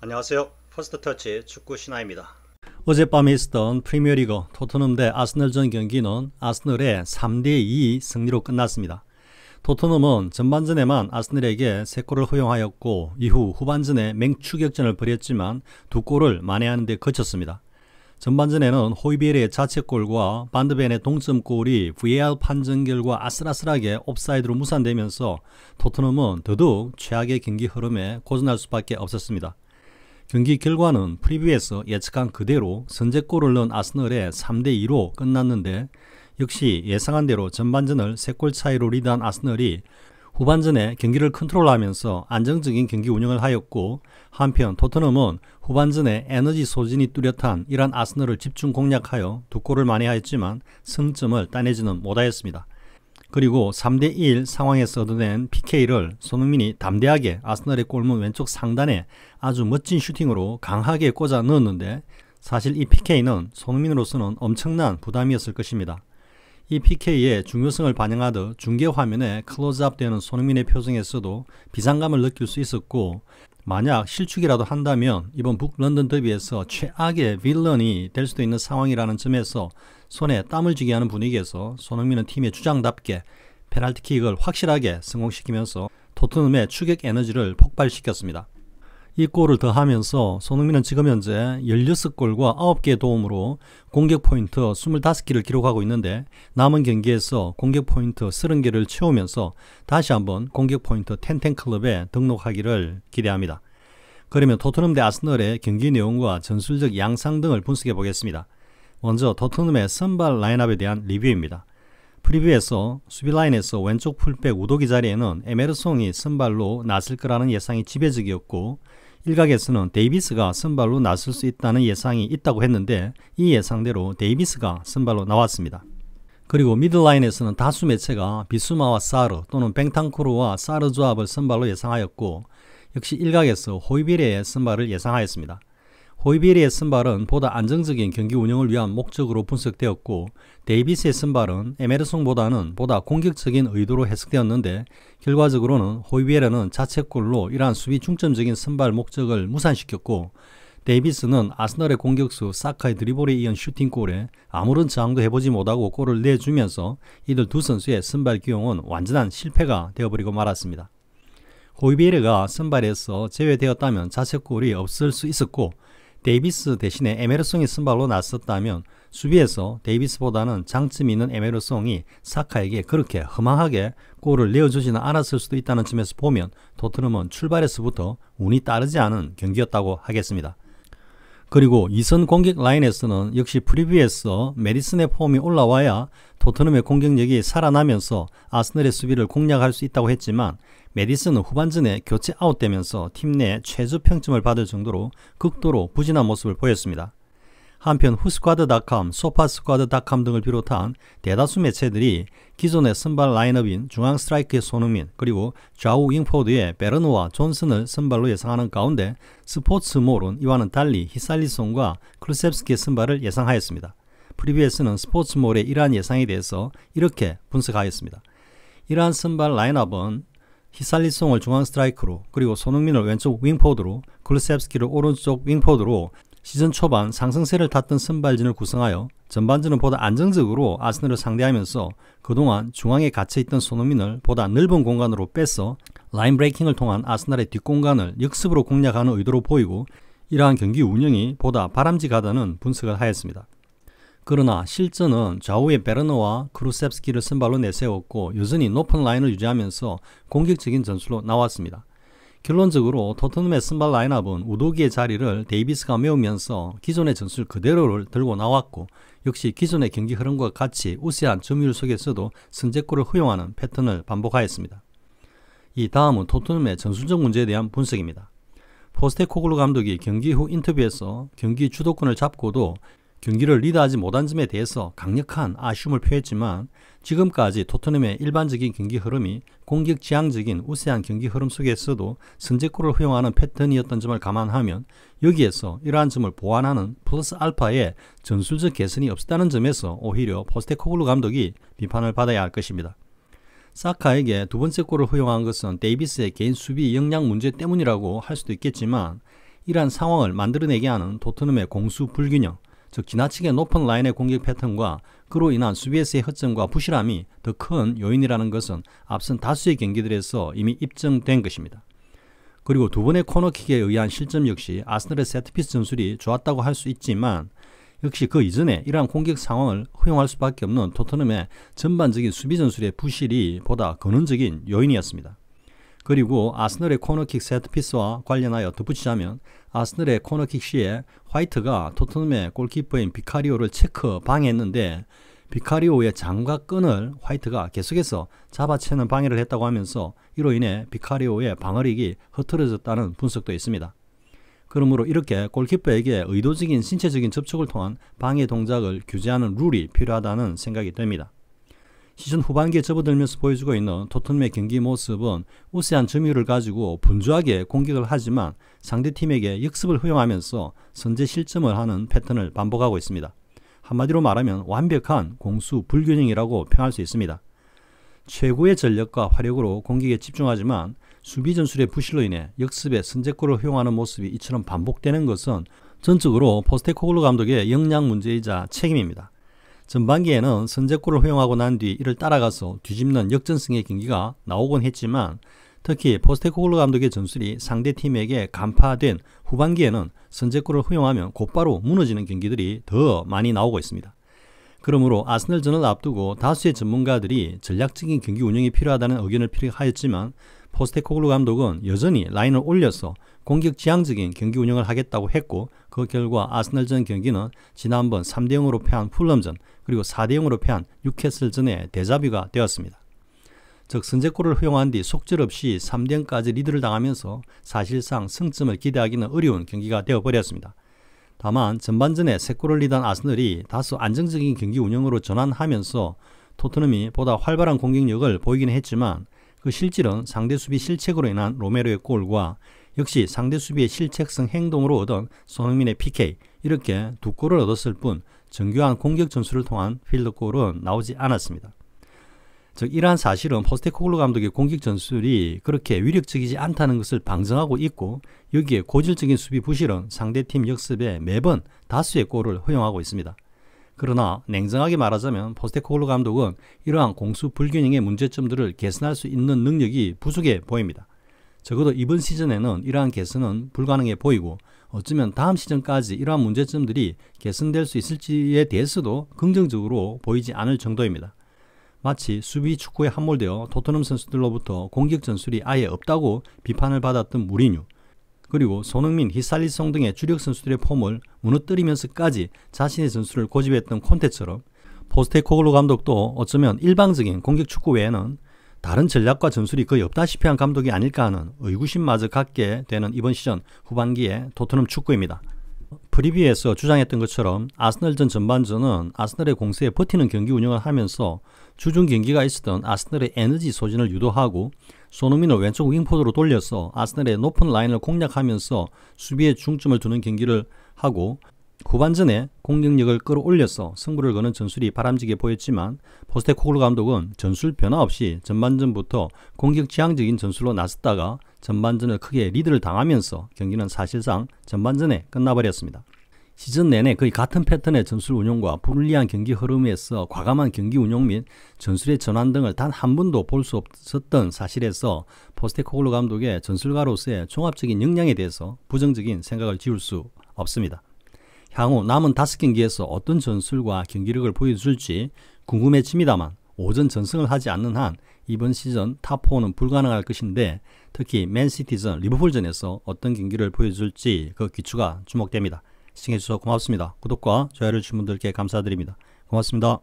안녕하세요. 퍼스트터치 축구 신하입니다. 어젯밤에 있었던 프리미어리그 토트넘 대 아스널전 경기는 아스널의 3대2 승리로 끝났습니다. 토트넘은 전반전에만 아스널에게 3골을 허용하였고 이후 후반전에 맹추격전을 벌였지만 2골을 만회하는 데 그쳤습니다. 전반전에는 호이비에르의 자책골과 반드벤의 동점골이 VAR 판정 결과 아슬아슬하게 옵사이드로 무산되면서 토트넘은 더더욱 최악의 경기 흐름에 고전할 수밖에 없었습니다. 경기 결과는 프리뷰에서 예측한 그대로 선제골을 넣은 아스널의 3대2로 끝났는데 역시 예상한 대로 전반전을 3골 차이로 리드한 아스널이 후반전에 경기를 컨트롤하면서 안정적인 경기 운영을 하였고 한편 토트넘은 후반전에 에너지 소진이 뚜렷한 이란 아스널을 집중 공략하여 2골을 만회하였지만 승점을 따내지는 못하였습니다. 그리고 3대1 상황에서 얻어낸 PK를 손흥민이 담대하게 아스널의 골문 왼쪽 상단에 아주 멋진 슈팅으로 강하게 꽂아 넣었는데 사실 이 PK는 손흥민으로서는 엄청난 부담이었을 것입니다. 이 PK의 중요성을 반영하듯 중계화면에 클로즈업 되는 손흥민의 표정에서도 비상감을 느낄 수 있었고 만약 실축이라도 한다면 이번 북런던 더비에서 최악의 빌런이 될 수도 있는 상황이라는 점에서 손에 땀을 쥐게 하는 분위기에서 손흥민은 팀의 주장답게 페널티킥을 확실하게 성공시키면서 토트넘의 추격 에너지를 폭발시켰습니다. 이 골을 더하면서 손흥민은 지금 현재 16골과 9개의 도움으로 공격 포인트 25개를 기록하고 있는데 남은 경기에서 공격 포인트 30개를 채우면서 다시 한번 공격 포인트 1010 클럽에 등록하기를 기대합니다. 그러면 토트넘 대 아스널의 경기 내용과 전술적 양상 등을 분석해 보겠습니다. 먼저 토트넘의 선발 라인업에 대한 리뷰입니다. 프리뷰에서 수비 라인에서 왼쪽 풀백 우도기 자리에는 에메르송이 선발로 나설 거라는 예상이 지배적이었고 일각에서는 데이비스가 선발로 나설 수 있다는 예상이 있다고 했는데 이 예상대로 데이비스가 선발로 나왔습니다. 그리고 미들라인에서는 다수 매체가 비수마와 사르 또는 뱅탄쿠르와 사르 조합을 선발로 예상하였고 역시 일각에서 호이비에르의 선발을 예상하였습니다. 호이비에르의 선발은 보다 안정적인 경기 운영을 위한 목적으로 분석되었고 데이비스의 선발은 에메르송보다는 보다 공격적인 의도로 해석되었는데 결과적으로는 호이비에르는 자책골로 이러한 수비 중점적인 선발 목적을 무산시켰고 데이비스는 아스널의 공격수 사카의 드리블에 이은 슈팅골에 아무런 저항도 해보지 못하고 골을 내주면서 이들 두 선수의 선발 기용은 완전한 실패가 되어버리고 말았습니다. 호이비에르가 선발에서 제외되었다면 자책골이 없을 수 있었고 데이비스 대신에 에메르송이 선발로 나섰다면 수비에서 데이비스보다는 장점이 있는 에메르송이 사카에게 그렇게 허망하게 골을 내어주지는 않았을 수도 있다는 점에서 보면 토트넘은 출발에서부터 운이 따르지 않은 경기였다고 하겠습니다. 그리고 2선 공격 라인에서는 역시 프리뷰에서 메디슨의 폼이 올라와야 토트넘의 공격력이 살아나면서 아스널의 수비를 공략할 수 있다고 했지만 메디슨은 후반전에 교체 아웃되면서 팀 내 최저 평점을 받을 정도로 극도로 부진한 모습을 보였습니다. 한편 후스쿼드닷컴, 소파스쿼드닷컴 등을 비롯한 대다수 매체들이 기존의 선발 라인업인 중앙 스트라이크의 손흥민 그리고 좌우 윙포드의 베르노와 존슨을 선발로 예상하는 가운데 스포츠몰은 이와는 달리 히살리송과 클루셉스키의 선발을 예상하였습니다. 프리뷰에서는 스포츠몰의 이러한 예상에 대해서 이렇게 분석하였습니다. 이러한 선발 라인업은 히살리송을 중앙 스트라이크로 그리고 손흥민을 왼쪽 윙포드로 클루셉스키를 오른쪽 윙포드로 시즌 초반 상승세를 탔던 선발진을 구성하여 전반전은 보다 안정적으로 아스널을 상대하면서 그동안 중앙에 갇혀있던 손흥민을 보다 넓은 공간으로 빼서 라인 브레이킹을 통한 아스널의 뒷공간을 역습으로 공략하는 의도로 보이고 이러한 경기 운영이 보다 바람직하다는 분석을 하였습니다. 그러나 실전은 좌우의 베르너와 크루셉스키를 선발로 내세웠고 여전히 높은 라인을 유지하면서 공격적인 전술로 나왔습니다. 결론적으로 토트넘의 선발 라인업은 우도기의 자리를 데이비스가 메우면서 기존의 전술 그대로를 들고 나왔고 역시 기존의 경기 흐름과 같이 우세한 점유율 속에서도 선제골을 허용하는 패턴을 반복하였습니다. 이 다음은 토트넘의 전술적 문제에 대한 분석입니다. 포스테코글루 감독이 경기 후 인터뷰에서 경기 주도권을 잡고도 경기를 리드하지 못한 점에 대해서 강력한 아쉬움을 표했지만 지금까지 토트넘의 일반적인 경기 흐름이 공격 지향적인 우세한 경기 흐름 속에서도 선제골을 허용하는 패턴이었던 점을 감안하면 여기에서 이러한 점을 보완하는 플러스 알파의 전술적 개선이 없었다는 점에서 오히려 포스테코글루 감독이 비판을 받아야 할 것입니다. 사카에게 두 번째 골을 허용한 것은 데이비스의 개인 수비 역량 문제 때문이라고 할 수도 있겠지만 이러한 상황을 만들어내게 하는 토트넘의 공수 불균형, 즉 지나치게 높은 라인의 공격 패턴과 그로 인한 수비에서의 허점과 부실함이 더 큰 요인이라는 것은 앞선 다수의 경기들에서 이미 입증된 것입니다. 그리고 두 번의 코너킥에 의한 실점 역시 아스널의 세트피스 전술이 좋았다고 할 수 있지만 역시 그 이전에 이러한 공격 상황을 허용할 수밖에 없는 토트넘의 전반적인 수비 전술의 부실이 보다 근원적인 요인이었습니다. 그리고 아스널의 코너킥 세트피스와 관련하여 덧붙이자면 아스널의 코너킥 시에 화이트가 토트넘의 골키퍼인 비카리오를 체크 방해했는데 비카리오의 장과 끈을 화이트가 계속해서 잡아채는 방해를 했다고 하면서 이로 인해 비카리오의 방어력이 흐트러졌다는 분석도 있습니다. 그러므로 이렇게 골키퍼에게 의도적인 신체적인 접촉을 통한 방해 동작을 규제하는 룰이 필요하다는 생각이 듭니다. 시즌 후반기에 접어들면서 보여주고 있는 토트넘의 경기 모습은 우세한 점유율을 가지고 분주하게 공격을 하지만 상대팀에게 역습을 허용하면서 선제 실점을 하는 패턴을 반복하고 있습니다. 한마디로 말하면 완벽한 공수 불균형이라고 평할 수 있습니다. 최고의 전력과 화력으로 공격에 집중하지만 수비 전술의 부실로 인해 역습에 선제골을 허용하는 모습이 이처럼 반복되는 것은 전적으로 포스테코글루 감독의 역량 문제이자 책임입니다. 전반기에는 선제골을 허용하고 난 뒤 이를 따라가서 뒤집는 역전승의 경기가 나오곤 했지만 특히 포스테코글루 감독의 전술이 상대팀에게 간파된 후반기에는 선제골을 허용하면 곧바로 무너지는 경기들이 더 많이 나오고 있습니다. 그러므로 아스널전을 앞두고 다수의 전문가들이 전략적인 경기 운영이 필요하다는 의견을 표하였지만 포스테코글루 감독은 여전히 라인을 올려서 공격 지향적인 경기 운영을 하겠다고 했고 그 결과 아스널전 경기는 지난번 3대0으로 패한 풀럼전 그리고 4대0으로 패한 뉴캐슬전의 데자뷰가 되었습니다. 즉 선제골을 허용한 뒤 속절없이 3대0까지 리드를 당하면서 사실상 승점을 기대하기는 어려운 경기가 되어버렸습니다. 다만 전반전에 3골을 리드한 아스널이 다소 안정적인 경기 운영으로 전환하면서 토트넘이 보다 활발한 공격력을 보이긴 했지만 그 실질은 상대 수비 실책으로 인한 로메로의 골과 역시 상대 수비의 실책성 행동으로 얻은 손흥민의 PK 이렇게 두 골을 얻었을 뿐 정교한 공격 전술을 통한 필드골은 나오지 않았습니다. 즉 이러한 사실은 포스테코글루 감독의 공격 전술이 그렇게 위력적이지 않다는 것을 방증하고 있고 여기에 고질적인 수비 부실은 상대팀 역습에 매번 다수의 골을 허용하고 있습니다. 그러나 냉정하게 말하자면 포스테코글루 감독은 이러한 공수 불균형의 문제점들을 개선할 수 있는 능력이 부족해 보입니다. 적어도 이번 시즌에는 이러한 개선은 불가능해 보이고 어쩌면 다음 시즌까지 이러한 문제점들이 개선될 수 있을지에 대해서도 긍정적으로 보이지 않을 정도입니다. 마치 수비 축구에 함몰되어 토트넘 선수들로부터 공격 전술이 아예 없다고 비판을 받았던 무리뉴, 그리고 손흥민, 히살리송 등의 주력 선수들의 폼을 무너뜨리면서까지 자신의 전술을 고집했던 콘테처럼 포스테코글루 감독도 어쩌면 일방적인 공격 축구 외에는 다른 전략과 전술이 거의 없다시피 한 감독이 아닐까 하는 의구심마저 갖게 되는 이번 시즌 후반기의 토트넘 축구입니다. 프리뷰에서 주장했던 것처럼 아스널전 전반전은 아스널의 공세에 버티는 경기 운영을 하면서 주중 경기가 있었던 아스널의 에너지 소진을 유도하고 손흥민을 왼쪽 윙포드로 돌려서 아스널의 높은 라인을 공략하면서 수비에 중점을 두는 경기를 하고 후반전에 공격력을 끌어올려서 승부를 거는 전술이 바람직해 보였지만 포스테코글루 감독은 전술 변화 없이 전반전부터 공격 지향적인 전술로 나섰다가 전반전을 크게 리드를 당하면서 경기는 사실상 전반전에 끝나버렸습니다. 시즌 내내 거의 같은 패턴의 전술 운용과 불리한 경기 흐름에서 과감한 경기 운용 및 전술의 전환 등을 단 한 번도 볼 수 없었던 사실에서 포스테코글루 감독의 전술가로서의 종합적인 역량에 대해서 부정적인 생각을 지울 수 없습니다. 향후 남은 5경기에서 어떤 전술과 경기력을 보여줄지 궁금해집니다만 오전 전승을 하지 않는 한 이번 시즌 탑4는 불가능할 것인데 특히 맨시티전, 리버풀전에서 어떤 경기를 보여줄지 그 귀추가 주목됩니다. 시청해주셔서 고맙습니다. 구독과 좋아요를 주신 분들께 감사드립니다. 고맙습니다.